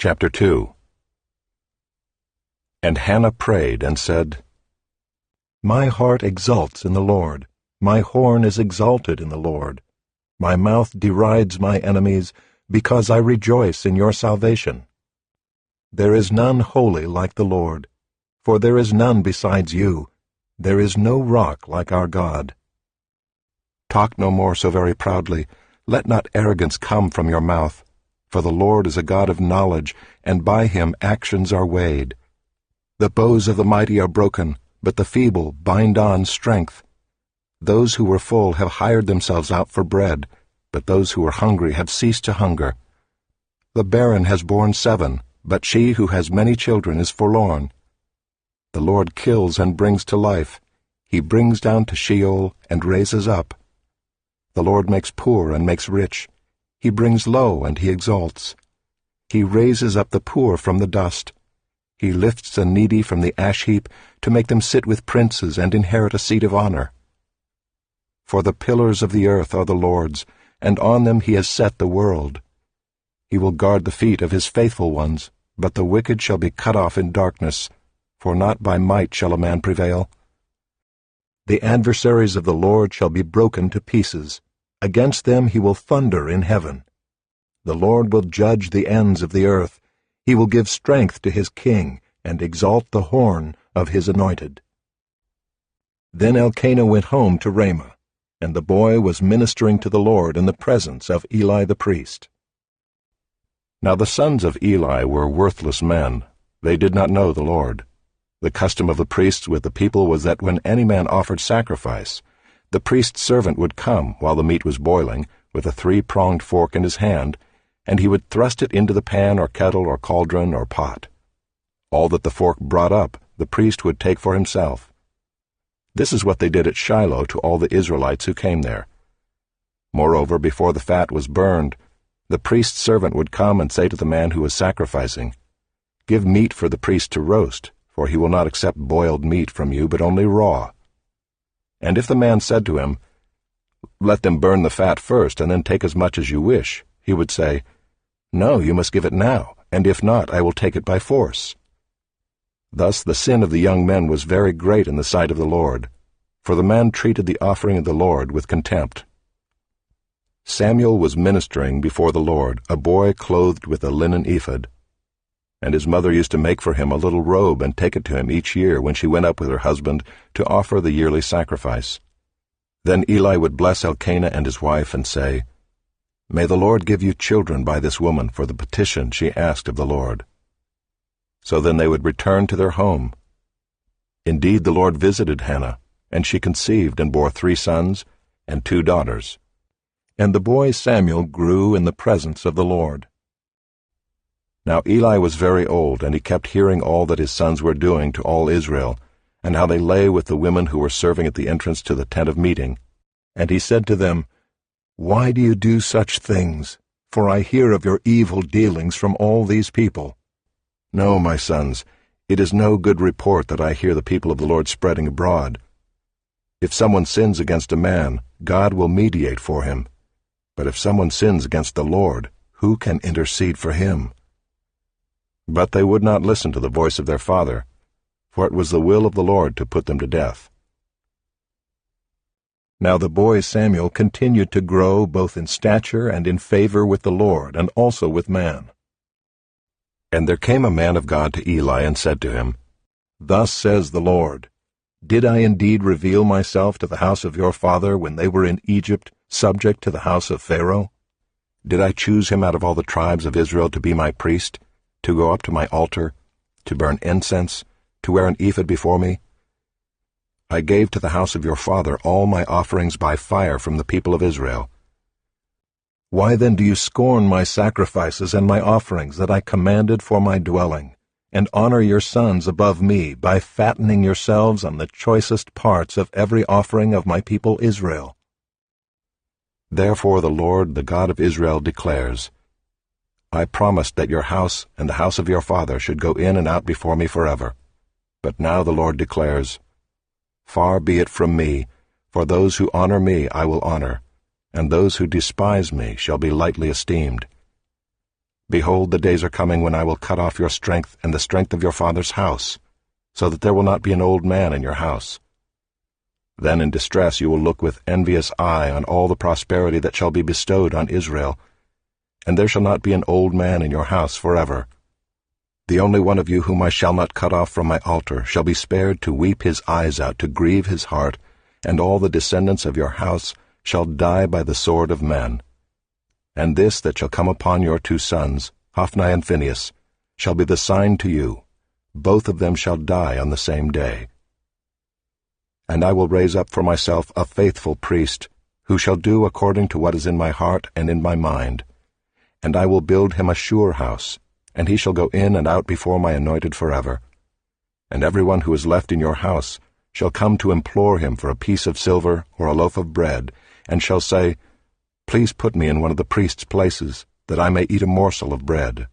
Chapter 2. And Hannah prayed and said, My heart exults in the Lord, my horn is exalted in the Lord. My mouth derides my enemies, because I rejoice in your salvation. There is none holy like the Lord, for there is none besides you. There is no rock like our God. Talk no more so very proudly. Let not arrogance come from your mouth. For the Lord is a God of knowledge, and by him actions are weighed. The bows of the mighty are broken, but the feeble bind on strength. Those who were full have hired themselves out for bread, but those who were hungry have ceased to hunger. The barren has borne 7, but she who has many children is forlorn. The Lord kills and brings to life. He brings down to Sheol and raises up. The Lord makes poor and makes rich. He brings low and he exalts. He raises up the poor from the dust. He lifts the needy from the ash heap to make them sit with princes and inherit a seat of honor. For the pillars of the earth are the Lord's, and on them he has set the world. He will guard the feet of his faithful ones, but the wicked shall be cut off in darkness, for not by might shall a man prevail. The adversaries of the Lord shall be broken to pieces. Against them he will thunder in heaven. The Lord will judge the ends of the earth. He will give strength to his king, and exalt the horn of his anointed. Then Elkanah went home to Ramah, and the boy was ministering to the Lord in the presence of Eli the priest. Now the sons of Eli were worthless men. They did not know the Lord. The custom of the priests with the people was that when any man offered sacrifice, the priest's servant would come while the meat was boiling, with a 3-pronged fork in his hand, and he would thrust it into the pan or kettle or cauldron or pot. All that the fork brought up, the priest would take for himself. This is what they did at Shiloh to all the Israelites who came there. Moreover, before the fat was burned, the priest's servant would come and say to the man who was sacrificing, Give meat for the priest to roast, for he will not accept boiled meat from you, but only raw. And if the man said to him, Let them burn the fat first, and then take as much as you wish, he would say, No, you must give it now, and if not, I will take it by force. Thus the sin of the young men was very great in the sight of the Lord, for the man treated the offering of the Lord with contempt. Samuel was ministering before the Lord, a boy clothed with a linen ephod. And his mother used to make for him a little robe and take it to him each year when she went up with her husband to offer the yearly sacrifice. Then Eli would bless Elkanah and his wife and say, May the Lord give you children by this woman for the petition she asked of the Lord. So then they would return to their home. Indeed, the Lord visited Hannah, and she conceived and bore 3 sons and 2 daughters. And the boy Samuel grew in the presence of the Lord. Now Eli was very old, and he kept hearing all that his sons were doing to all Israel, and how they lay with the women who were serving at the entrance to the tent of meeting. And he said to them, Why do you do such things? For I hear of your evil dealings from all these people. No, my sons, it is no good report that I hear the people of the Lord spreading abroad. If someone sins against a man, God will mediate for him. But if someone sins against the Lord, who can intercede for him? But they would not listen to the voice of their father, for it was the will of the Lord to put them to death. Now the boy Samuel continued to grow both in stature and in favor with the Lord, and also with man. And there came a man of God to Eli and said to him, Thus says the Lord, Did I indeed reveal myself to the house of your father when they were in Egypt, subject to the house of Pharaoh? Did I choose him out of all the tribes of Israel to be my priest, to go up to my altar, to burn incense, to wear an ephod before me? I gave to the house of your father all my offerings by fire from the people of Israel. Why then do you scorn my sacrifices and my offerings that I commanded for my dwelling, and honor your sons above me by fattening yourselves on the choicest parts of every offering of my people Israel? Therefore the Lord, the God of Israel, declares, I promised that your house and the house of your father should go in and out before me forever. But now the Lord declares, Far be it from me, for those who honor me I will honor, and those who despise me shall be lightly esteemed. Behold, the days are coming when I will cut off your strength and the strength of your father's house, so that there will not be an old man in your house. Then in distress you will look with envious eye on all the prosperity that shall be bestowed on Israel, and there shall not be an old man in your house forever. The only one of you whom I shall not cut off from my altar shall be spared to weep his eyes out, to grieve his heart, and all the descendants of your house shall die by the sword of men. And this that shall come upon your 2 sons, Hophni and Phinehas, shall be the sign to you. Both of them shall die on the same day. And I will raise up for myself a faithful priest, who shall do according to what is in my heart and in my mind. And I will build him a sure house, and he shall go in and out before my anointed forever. And everyone who is left in your house shall come to implore him for a piece of silver or a loaf of bread, and shall say, Please put me in one of the priest's places, that I may eat a morsel of bread.